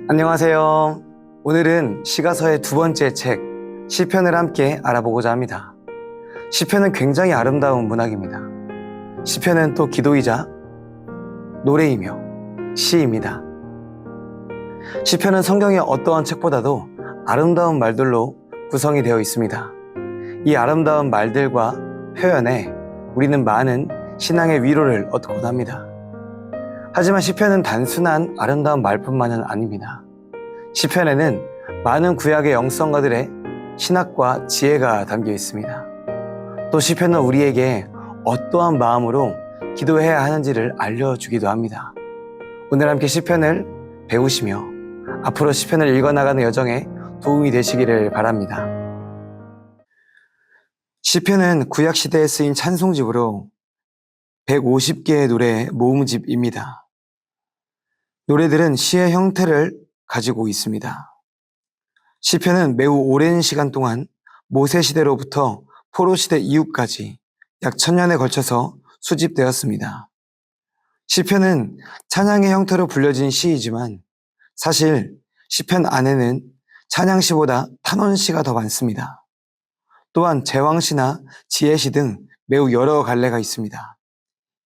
안녕하세요. 오늘은 시가서의 두 번째 책, 시편을 함께 알아보고자 합니다. 시편은 굉장히 아름다운 문학입니다. 시편은 또 기도이자 노래이며 시입니다. 시편은 성경의 어떠한 책보다도 아름다운 말들로 구성이 되어 있습니다. 이 아름다운 말들과 표현에 우리는 많은 신앙의 위로를 얻곤 합니다. 하지만 시편은 단순한 아름다운 말뿐만은 아닙니다. 시편에는 많은 구약의 영성가들의 신학과 지혜가 담겨 있습니다. 또 시편은 우리에게 어떠한 마음으로 기도해야 하는지를 알려주기도 합니다. 오늘 함께 시편을 배우시며 앞으로 시편을 읽어나가는 여정에 도움이 되시기를 바랍니다. 시편은 구약시대에 쓰인 찬송집으로 150개의 노래 모음집입니다. 노래들은 시의 형태를 가지고 있습니다. 시편은 매우 오랜 시간 동안 모세 시대로부터 포로 시대 이후까지 약 1000년에 걸쳐서 수집되었습니다. 시편은 찬양의 형태로 불려진 시이지만 사실 시편 안에는 찬양시보다 탄원시가 더 많습니다. 또한 제왕시나 지혜시 등 매우 여러 갈래가 있습니다.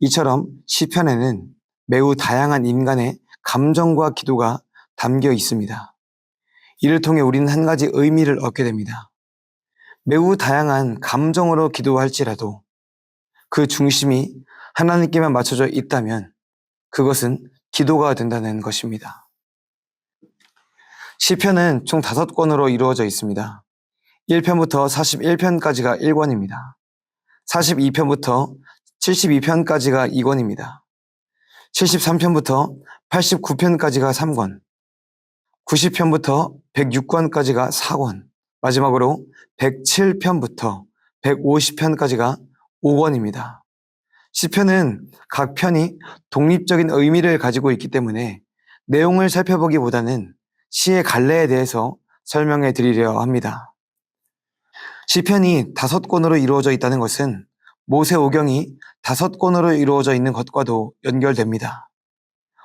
이처럼 시편에는 매우 다양한 인간의 감정과 기도가 담겨 있습니다. 이를 통해 우리는 한 가지 의미를 얻게 됩니다. 매우 다양한 감정으로 기도할지라도 그 중심이 하나님께만 맞춰져 있다면 그것은 기도가 된다는 것입니다. 시편은 총 5권으로 이루어져 있습니다. 1편부터 41편까지가 1권입니다. 42편부터 72편까지가 2권입니다. 73편부터 89편까지가 3권, 90편부터 106권까지가 4권, 마지막으로 107편부터 150편까지가 5권입니다. 시편은 각 편이 독립적인 의미를 가지고 있기 때문에 내용을 살펴보기보다는 시의 갈래에 대해서 설명해 드리려 합니다. 시편이 5권으로 이루어져 있다는 것은 모세오경이 5권으로 이루어져 있는 것과도 연결됩니다.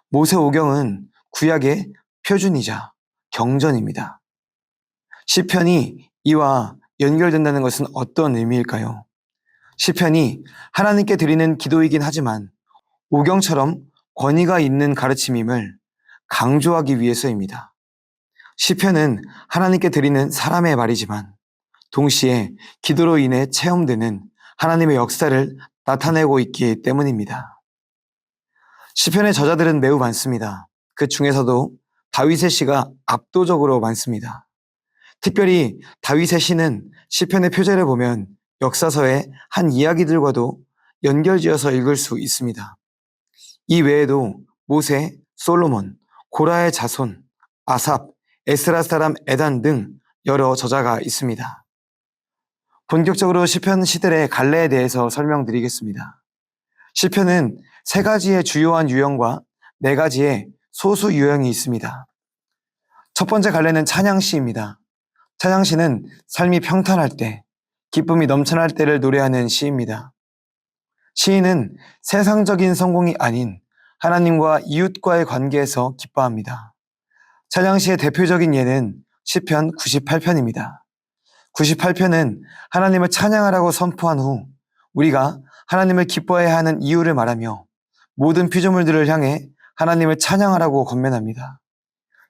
모세오경은 구약의 표준이자 경전입니다. 시편이 이와 연결된다는 것은 어떤 의미일까요? 시편이 하나님께 드리는 기도이긴 하지만 오경처럼 권위가 있는 가르침임을 강조하기 위해서입니다. 시편은 하나님께 드리는 사람의 말이지만 동시에 기도로 인해 체험되는 하나님의 역사를 나타내고 있기 때문입니다. 시편의 저자들은 매우 많습니다. 그 중에서도 다윗의 시가 압도적으로 많습니다. 특별히 다윗의 시는 시편의 표제를 보면 역사서의 한 이야기들과도 연결지어서 읽을 수 있습니다. 이 외에도 모세, 솔로몬, 고라의 자손, 아삽, 에스라 사람 에단 등 여러 저자가 있습니다. 본격적으로 시편 시들의 갈래에 대해서 설명드리겠습니다. 시편은 3가지의 주요한 유형과 4가지의 소수 유형이 있습니다. 첫 번째 갈래는 찬양시입니다. 찬양시는 삶이 평탄할 때, 기쁨이 넘쳐날 때를 노래하는 시입니다. 시인은 세상적인 성공이 아닌 하나님과 이웃과의 관계에서 기뻐합니다. 찬양시의 대표적인 예는 시편 98편입니다. 98편은 하나님을 찬양하라고 선포한 후 우리가 하나님을 기뻐해야 하는 이유를 말하며 모든 피조물들을 향해 하나님을 찬양하라고 권면합니다.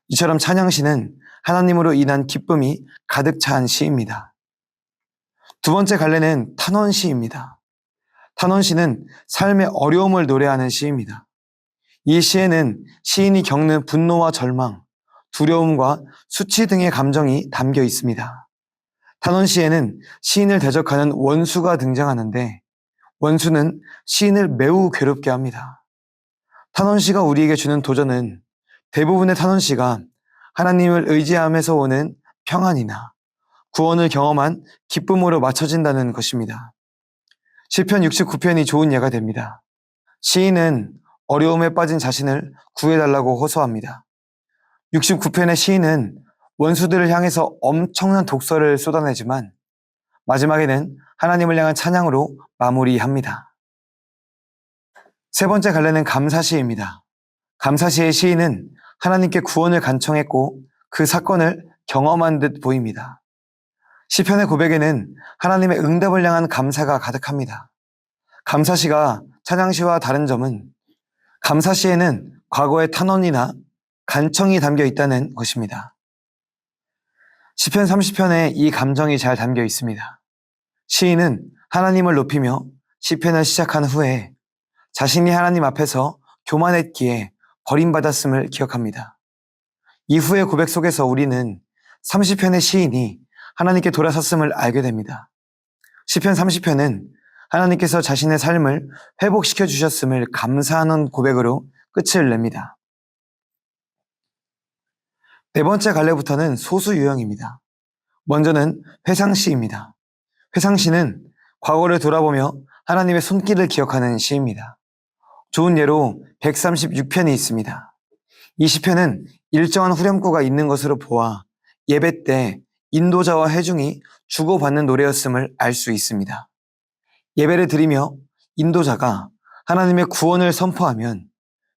이처럼 찬양시는 하나님으로 인한 기쁨이 가득 찬 시입니다. 두 번째 갈래는 탄원시입니다. 탄원시는 삶의 어려움을 노래하는 시입니다. 이 시에는 시인이 겪는 분노와 절망, 두려움과 수치 등의 감정이 담겨 있습니다. 탄원시에는 시인을 대적하는 원수가 등장하는데 원수는 시인을 매우 괴롭게 합니다. 탄원시가 우리에게 주는 도전은 대부분의 탄원시가 하나님을 의지함에서 오는 평안이나 구원을 경험한 기쁨으로 맞춰진다는 것입니다. 시편 69편이 좋은 예가 됩니다. 시인은 어려움에 빠진 자신을 구해달라고 호소합니다. 69편의 시인은 원수들을 향해서 엄청난 독서를 쏟아내지만 마지막에는 하나님을 향한 찬양으로 마무리합니다. 세 번째 갈래는 감사시입니다. 감사시의 시인은 하나님께 구원을 간청했고 그 사건을 경험한 듯 보입니다. 시편의 고백에는 하나님의 응답을 향한 감사가 가득합니다. 감사시가 찬양시와 다른 점은 감사시에는 과거의 탄원이나 간청이 담겨 있다는 것입니다. 시편 30편에 이 감정이 잘 담겨 있습니다. 시인은 하나님을 높이며 시편을 시작한 후에 자신이 하나님 앞에서 교만했기에 버림받았음을 기억합니다. 이후의 고백 속에서 우리는 30편의 시인이 하나님께 돌아섰음을 알게 됩니다. 시편 30편은 하나님께서 자신의 삶을 회복시켜 주셨음을 감사하는 고백으로 끝을 냅니다. 네 번째 갈래부터는 소수 유형입니다. 먼저는 회상시입니다. 회상시는 과거를 돌아보며 하나님의 손길을 기억하는 시입니다. 좋은 예로 136편이 있습니다. 이 시편은 일정한 후렴구가 있는 것으로 보아 예배 때 인도자와 회중이 주고받는 노래였음을 알 수 있습니다. 예배를 드리며 인도자가 하나님의 구원을 선포하면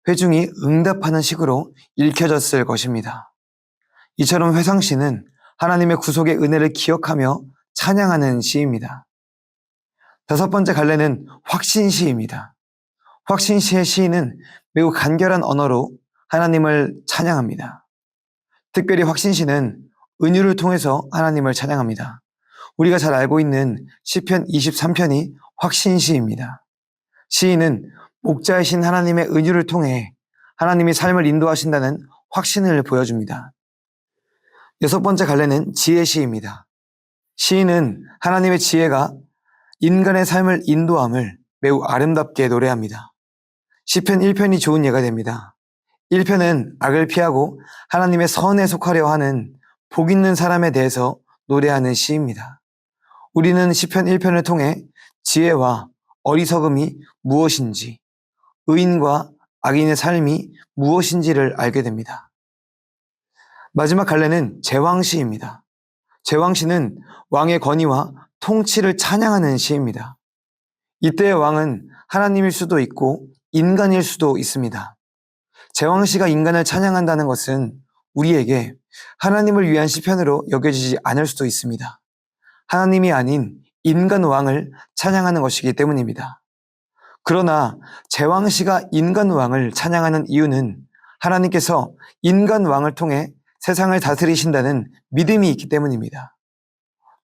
회중이 응답하는 식으로 읽혀졌을 것입니다. 이처럼 회상시는 하나님의 구속의 은혜를 기억하며 찬양하는 시입니다. 다섯 번째 갈래는 확신시입니다. 확신시의 시인은 매우 간결한 언어로 하나님을 찬양합니다. 특별히 확신시는 은유를 통해서 하나님을 찬양합니다. 우리가 잘 알고 있는 시편 23편이 확신시입니다. 시인은 목자이신 하나님의 은유를 통해 하나님이 삶을 인도하신다는 확신을 보여줍니다. 여섯 번째 갈래는 지혜시입니다. 시인은 하나님의 지혜가 인간의 삶을 인도함을 매우 아름답게 노래합니다. 시편 1편이 좋은 예가 됩니다. 1편은 악을 피하고 하나님의 선에 속하려 하는 복 있는 사람에 대해서 노래하는 시입니다. 우리는 시편 1편을 통해 지혜와 어리석음이 무엇인지, 의인과 악인의 삶이 무엇인지를 알게 됩니다. 마지막 갈래는 제왕시입니다. 제왕시는 왕의 권위와 통치를 찬양하는 시입니다. 이때의 왕은 하나님일 수도 있고 인간일 수도 있습니다. 제왕시가 인간을 찬양한다는 것은 우리에게 하나님을 위한 시편으로 여겨지지 않을 수도 있습니다. 하나님이 아닌 인간 왕을 찬양하는 것이기 때문입니다. 그러나 제왕시가 인간 왕을 찬양하는 이유는 하나님께서 인간 왕을 통해 세상을 다스리신다는 믿음이 있기 때문입니다.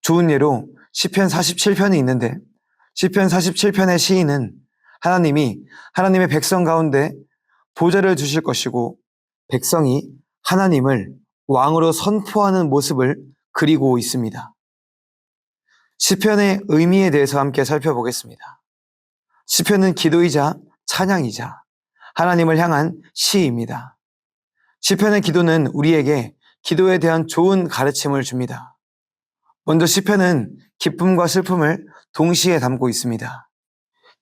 좋은 예로 시편 47편이 있는데 시편 47편의 시인은 하나님이 하나님의 백성 가운데 보좌를 주실 것이고 백성이 하나님을 왕으로 선포하는 모습을 그리고 있습니다. 시편의 의미에 대해서 함께 살펴보겠습니다. 시편은 기도이자 찬양이자 하나님을 향한 시입니다. 시편의 기도는 우리에게 기도에 대한 좋은 가르침을 줍니다. 먼저 시편은 기쁨과 슬픔을 동시에 담고 있습니다.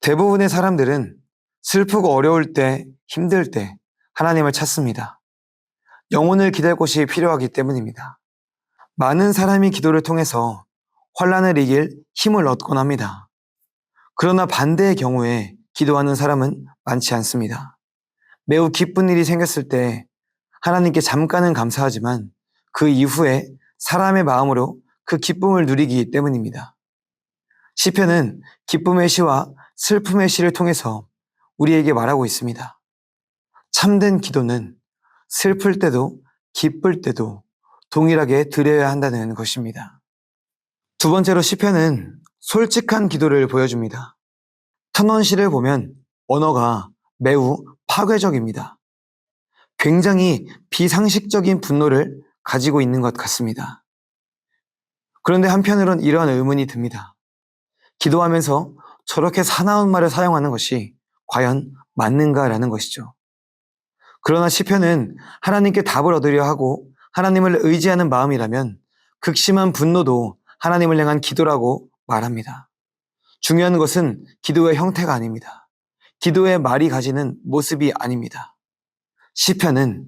대부분의 사람들은 슬프고 어려울 때, 힘들 때 하나님을 찾습니다. 영혼을 기댈 곳이 필요하기 때문입니다. 많은 사람이 기도를 통해서 환난을 이길 힘을 얻곤 합니다. 그러나 반대의 경우에 기도하는 사람은 많지 않습니다. 매우 기쁜 일이 생겼을 때 하나님께 잠깐은 감사하지만 그 이후에 사람의 마음으로 그 기쁨을 누리기 때문입니다. 시편은 기쁨의 시와 슬픔의 시를 통해서 우리에게 말하고 있습니다. 참된 기도는 슬플 때도 기쁠 때도 동일하게 드려야 한다는 것입니다. 두 번째로 시편은 솔직한 기도를 보여줍니다. 탄원시를 보면 언어가 매우 파괴적입니다. 굉장히 비상식적인 분노를 가지고 있는 것 같습니다. 그런데 한편으론 이러한 의문이 듭니다. 기도하면서 저렇게 사나운 말을 사용하는 것이 과연 맞는가라는 것이죠. 그러나 시편은 하나님께 답을 얻으려 하고 하나님을 의지하는 마음이라면 극심한 분노도 하나님을 향한 기도라고 말합니다. 중요한 것은 기도의 형태가 아닙니다. 기도의 말이 가지는 모습이 아닙니다. 시편은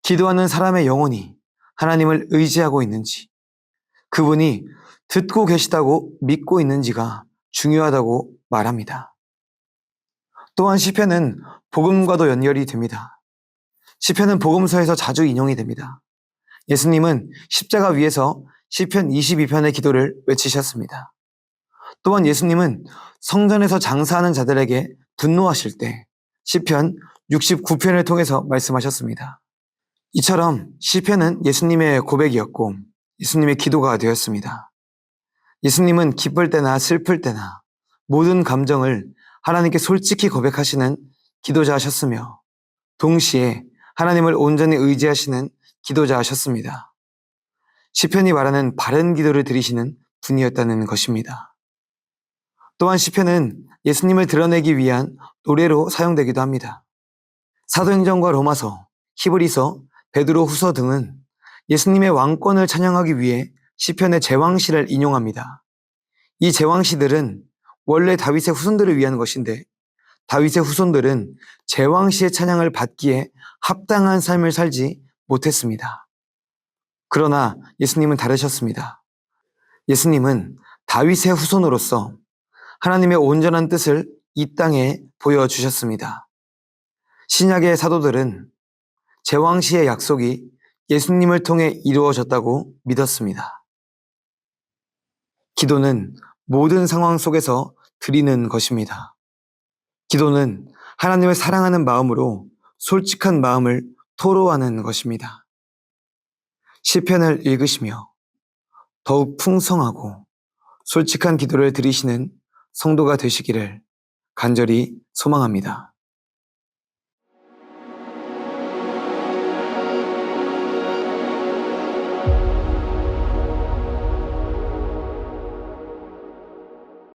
기도하는 사람의 영혼이 하나님을 의지하고 있는지, 그분이 듣고 계시다고 믿고 있는지가 중요하다고 말합니다. 또한 시편은 복음과도 연결이 됩니다. 시편은 복음서에서 자주 인용이 됩니다. 예수님은 십자가 위에서 시편 22편의 기도를 외치셨습니다. 또한 예수님은 성전에서 장사하는 자들에게 분노하실 때 시편 69편을 통해서 말씀하셨습니다. 이처럼 시편은 예수님의 고백이었고 예수님의 기도가 되었습니다. 예수님은 기쁠 때나 슬플 때나 모든 감정을 하나님께 솔직히 고백하시는 기도자하셨으며 동시에 하나님을 온전히 의지하시는 기도자하셨습니다. 시편이 말하는 바른 기도를 드리시는 분이었다는 것입니다. 또한 시편은 예수님을 드러내기 위한 노래로 사용되기도 합니다. 사도행전과 로마서, 히브리서, 베드로후서 등은 예수님의 왕권을 찬양하기 위해 시편의 제왕시를 인용합니다. 이 제왕시들은 원래 다윗의 후손들을 위한 것인데 다윗의 후손들은 제왕시의 찬양을 받기에 합당한 삶을 살지 못했습니다. 그러나 예수님은 다르셨습니다. 예수님은 다윗의 후손으로서 하나님의 온전한 뜻을 이 땅에 보여주셨습니다. 신약의 사도들은 제왕시의 약속이 예수님을 통해 이루어졌다고 믿었습니다. 기도는 모든 상황 속에서 드리는 것입니다. 기도는 하나님을 사랑하는 마음으로 솔직한 마음을 토로하는 것입니다. 시편을 읽으시며 더욱 풍성하고 솔직한 기도를 드리시는 성도가 되시기를 간절히 소망합니다.